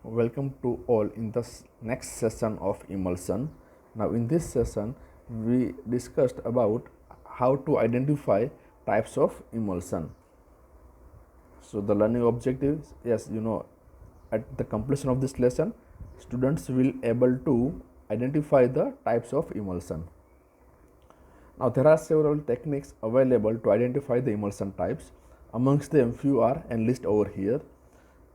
Welcome to all in the next session of emulsion. Now in this session we discussed about how to identify types of emulsion. So the learning objectives, yes, at the completion of this lesson students will able to identify the types of emulsion. Now there are several techniques available to identify the emulsion types. Amongst them few are enlisted over here,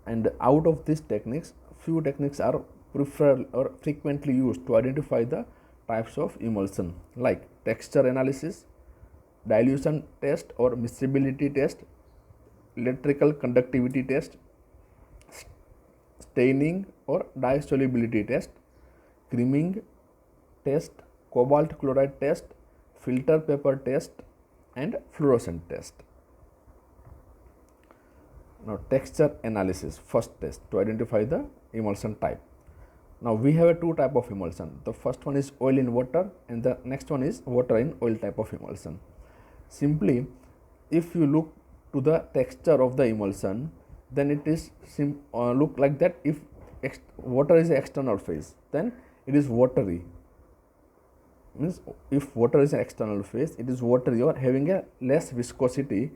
and out of these techniques few techniques are preferred or frequently used to identify the types of emulsion, like texture analysis, dilution test or miscibility test, electrical conductivity test, staining or dye solubility test, creaming test, cobalt chloride test, filter paper test, and fluorescent test. Now texture analysis, first test to identify the emulsion type. Now we have a two type of emulsion. The first one is oil in water and the next one is water in oil type of emulsion. Simply, if you look to the texture of the emulsion, then it is look like that. If water is the external phase, then it is watery. Means if water is an external phase, it is watery or having a less viscosity,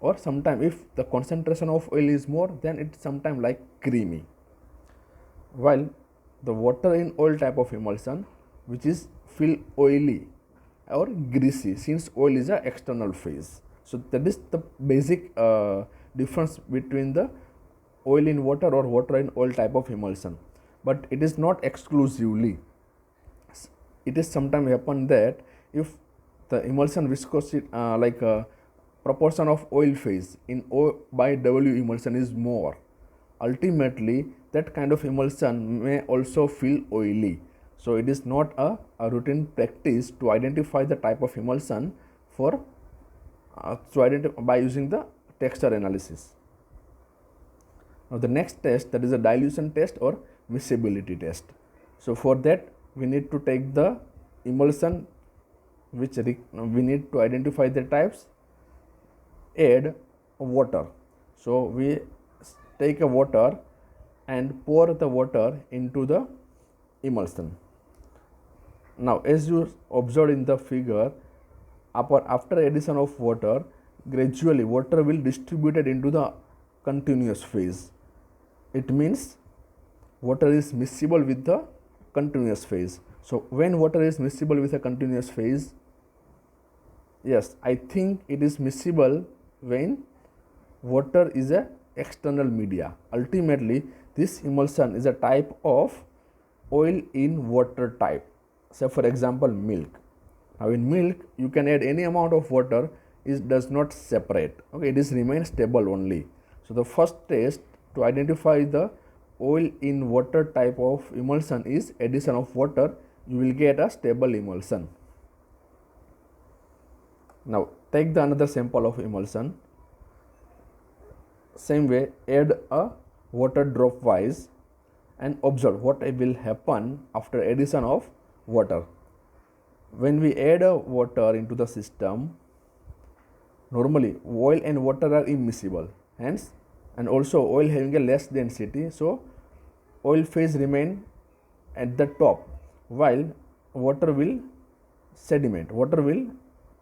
or sometime if the concentration of oil is more, then it's sometime like creamy. While the water in oil type of emulsion, which is feel oily or greasy, since oil is a external phase. So that is the basic difference between the oil in water or water in oil type of emulsion. But it is not exclusively. It is sometimes happen that if the emulsion viscosity proportion of oil phase in O by W emulsion is more, ultimately that kind of emulsion may also feel oily. So it is not a routine practice to identify the type of emulsion for to identify by using the texture analysis. Now the next test, that is a dilution test or miscibility test. So for that we need to take the emulsion which we need to identify the types, add water. So we take a water and pour the water into the emulsion. Now as you observed in the figure, after addition of water, gradually water will distributed into the continuous phase. It means water is miscible with the continuous phase. So when water is miscible with a continuous phase, yes, I think it is miscible when water is a external media. Ultimately this emulsion is a type of oil in water type. Say for example milk. Now in milk you can add any amount of water, it does not separate. Okay, it is remain stable only. So the first test to identify the oil in water type of emulsion is addition of water. You will get a stable emulsion. Now take the another sample of emulsion. Same way, add a water drop wise and observe what will happen after addition of water. When we add a water into the system, normally oil and water are immiscible, hence, and also oil having a less density, so oil phase remain at the top while water will sediment, water will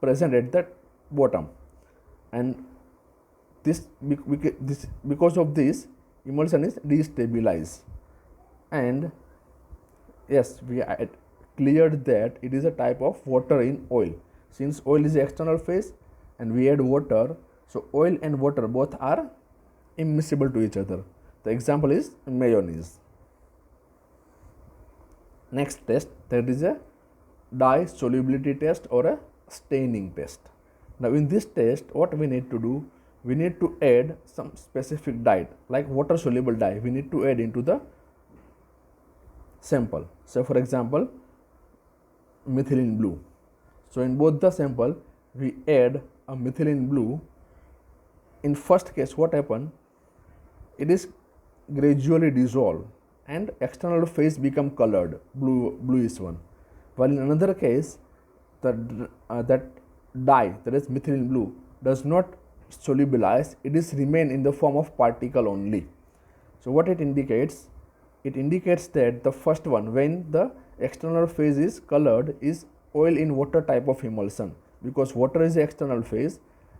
present at the bottom, and this because of this emulsion is destabilized. And yes, we cleared that it is a type of water in oil. Since oil is the external phase and we add water, so oil and water both are immiscible to each other. The example is mayonnaise. Next test, that is a dye solubility test or a staining test. Now in this test what we need to do, we need to add some specific dye like water soluble dye, we need to add into the sample. So for example methylene blue. So in both the sample we add a methylene blue. In first case what happened, it is gradually dissolved and external phase become colored bluish one, while in another case that dye, that is methylene blue, does not solubilize, it is remain in the form of particle only. So what it indicates? It indicates that the first one, when the external phase is colored, is oil in water type of emulsion, because water is the external phase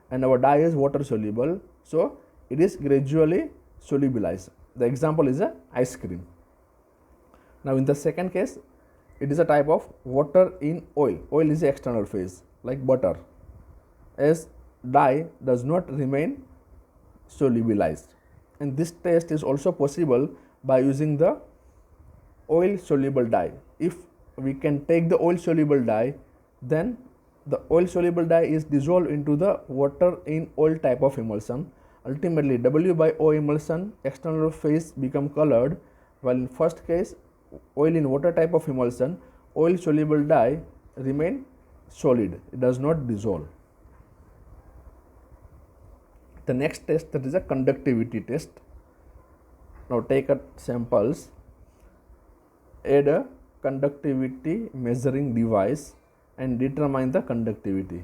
and our dye is water soluble, so it is gradually solubilized. The example is a ice cream. Now in the second case, it is a type of water in oil. Oil is the external phase, like butter, as dye does not remain solubilized. And this test is also possible by using the oil soluble dye. If we can take the oil soluble dye, then the oil soluble dye is dissolved into the water in oil type of emulsion. Ultimately, W by O emulsion, external phase become colored, while in first case, oil in water type of emulsion, oil soluble dye remain solid, it does not dissolve. The next test, that is a conductivity test. Now take a samples, add a conductivity measuring device and determine the conductivity.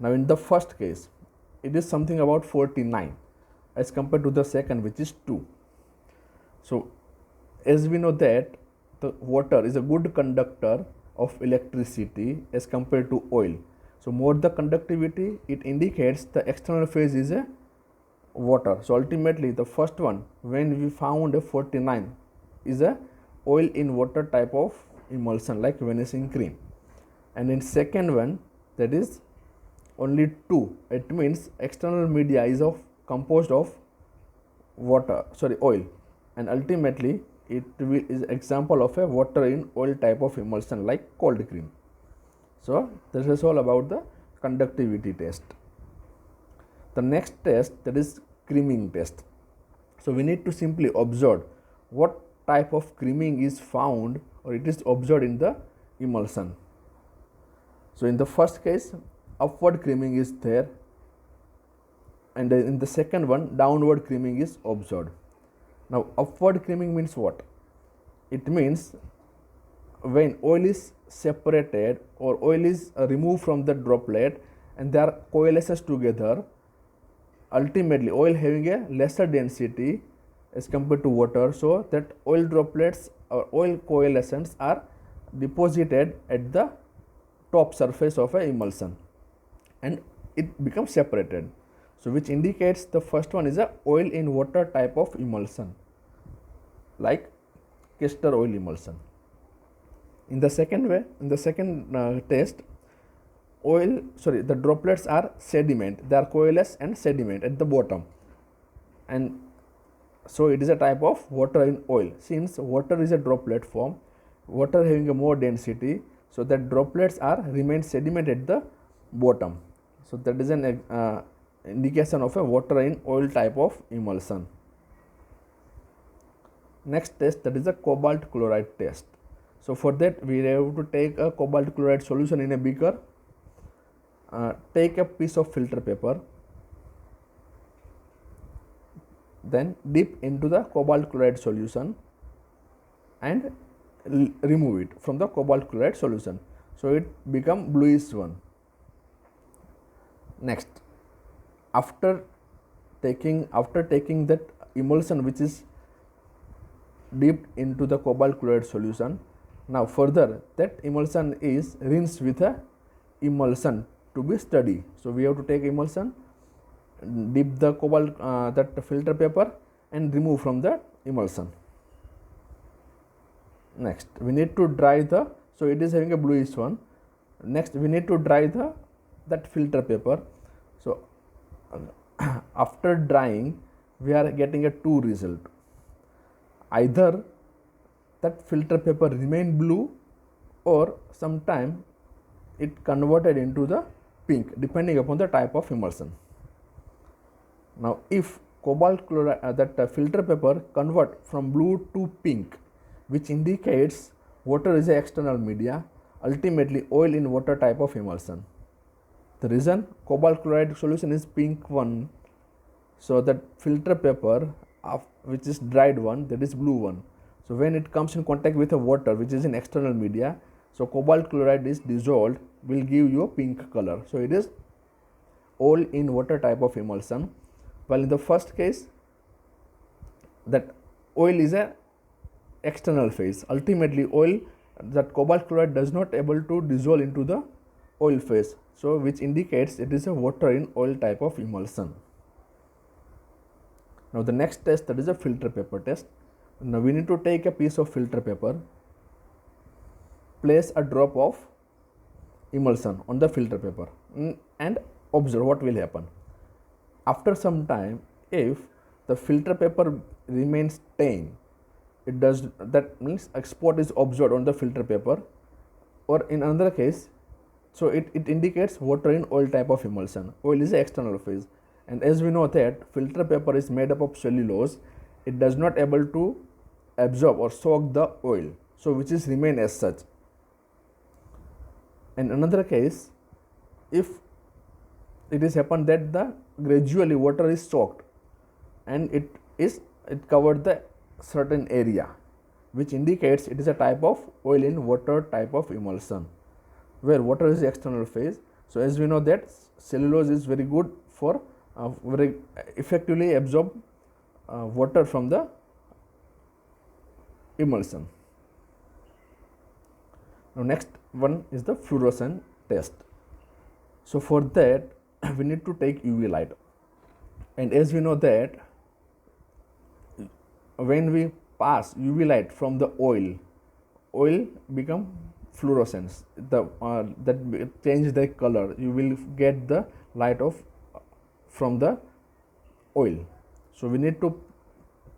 Now in the first case, it is something about 49 as compared to the second, which is 2. So as we know that the water is a good conductor of electricity as compared to oil. So more the conductivity, it indicates the external phase is a water. So ultimately the first one, when we found a 49, is a oil in water type of emulsion, like vanishing cream. And in second one, that is only 2, it means external media is composed of oil, and ultimately it is example of a water in oil type of emulsion, like cold cream. So this is all about the conductivity test. The next test, that is creaming test. So we need to simply observe what type of creaming is found or it is observed in the emulsion. So in the first case, upward creaming is there, and in the second one, downward creaming is observed. Now upward creaming means what? It means when oil is separated or oil is removed from the droplet and they are coalesces together, ultimately oil having a lesser density as compared to water, so that oil droplets or oil coalescents are deposited at the top surface of a emulsion and it becomes separated. So which indicates the first one is a oil in water type of emulsion, like castor oil emulsion. In the second test, the droplets are sediment, they are coalesce and sediment at the bottom, and so it is a type of water in oil. Since water is a droplet form, water having a more density, so that droplets remain sediment at the bottom. So that is an indication of a water in oil type of emulsion. Next test, that is a cobalt chloride test. So for that we have to take a cobalt chloride solution in a beaker. Take a piece of filter paper, then dip into the cobalt chloride solution and remove it from the cobalt chloride solution, so it become bluish one. Next, after taking that emulsion which is dipped into the cobalt chloride solution, now further that emulsion is rinsed with a emulsion to be steady. So we have to take emulsion, dip the cobalt that filter paper and remove from the emulsion. Next we need to dry so it is having a bluish one. Next we need to dry that filter paper. So after drying we are getting a two result. Either that filter paper remain blue or sometime it converted into the pink, depending upon the type of emulsion. Now if cobalt chloride that filter paper convert from blue to pink, which indicates water is a external media, ultimately oil in water type of emulsion. The reason cobalt chloride solution is pink one, so that filter paper which is dried one, that is blue one. So when it comes in contact with a water which is an external media, so cobalt chloride is dissolved, will give you a pink color. So it is oil in water type of emulsion. While in the first case, that oil is a external phase. Ultimately oil, that cobalt chloride does not able to dissolve into the oil phase, so which indicates it is a water in oil type of emulsion. Now the next test, that is a filter paper test. Now we need to take a piece of filter paper, place a drop of emulsion on the filter paper and observe what will happen. After some time, if the filter paper remains tame, it does, that means a spot is observed on the filter paper, or in another case, so it indicates water in oil type of emulsion. Oil is the external phase, and as we know that filter paper is made up of cellulose, it does not able to absorb or soak the oil, so which is remain as such. In another case, if it is happened that the gradually water is soaked and it covered the certain area, which indicates it is a type of oil in water type of emulsion, where water is the external phase. So as we know that cellulose is very good for very effectively absorb water from the emulsion. Now next one is the fluorescence test. So for that we need to take UV light, and as we know that when we pass UV light from the oil become fluorescence, the that change the color, you will get the light of from the oil. So we need to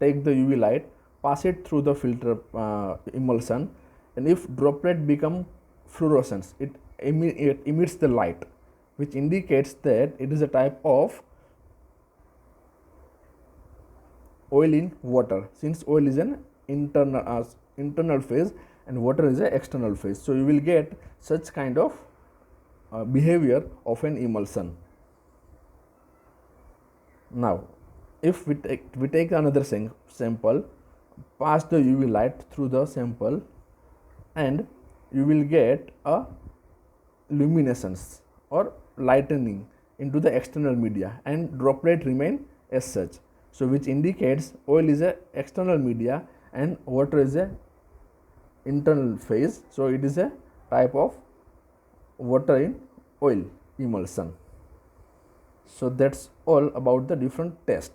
take the UV light, pass it through the filter emulsion, and if droplet become fluorescence, it emits the light, which indicates that it is a type of oil in water, since oil is an internal phase and water is an external phase. So you will get such kind of behavior of an emulsion. Now if we take another sample, pass the UV light through the sample, and you will get a luminescence or lightening into the external media, and droplet remain as such, so which indicates oil is a external media and water is a internal phase, so it is a type of water in oil emulsion. So that's all about the different tests.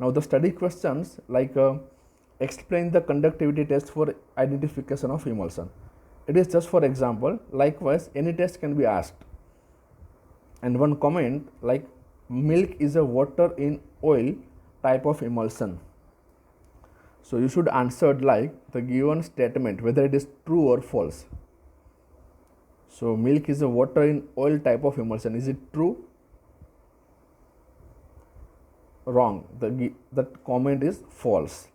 Now the study questions, like explain the conductivity test for identification of emulsion. It is just for example. Likewise, any test can be asked. And one comment like milk is a water in oil type of emulsion. So you should answer like the given statement, whether it is true or false. So milk is a water in oil type of emulsion. Is it true? Wrong. That comment is false.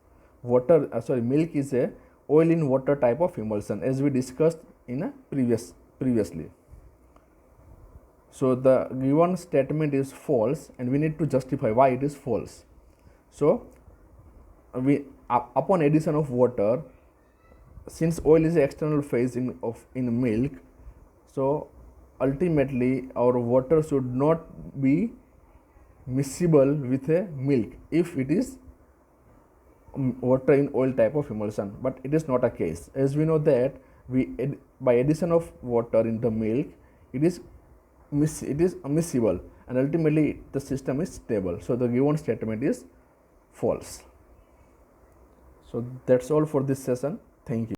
Milk is a oil in water type of emulsion, as we discussed in a previously. So the given statement is false, and we need to justify why it is false. So upon addition of water, since oil is the external phase in milk, so ultimately our water should not be miscible with a milk if it is water in oil type of emulsion, but it is not a case, as we know that by addition of water in the milk, it is miscible, and ultimately the system is stable. So the given statement is false. So that's all for this session. Thank you.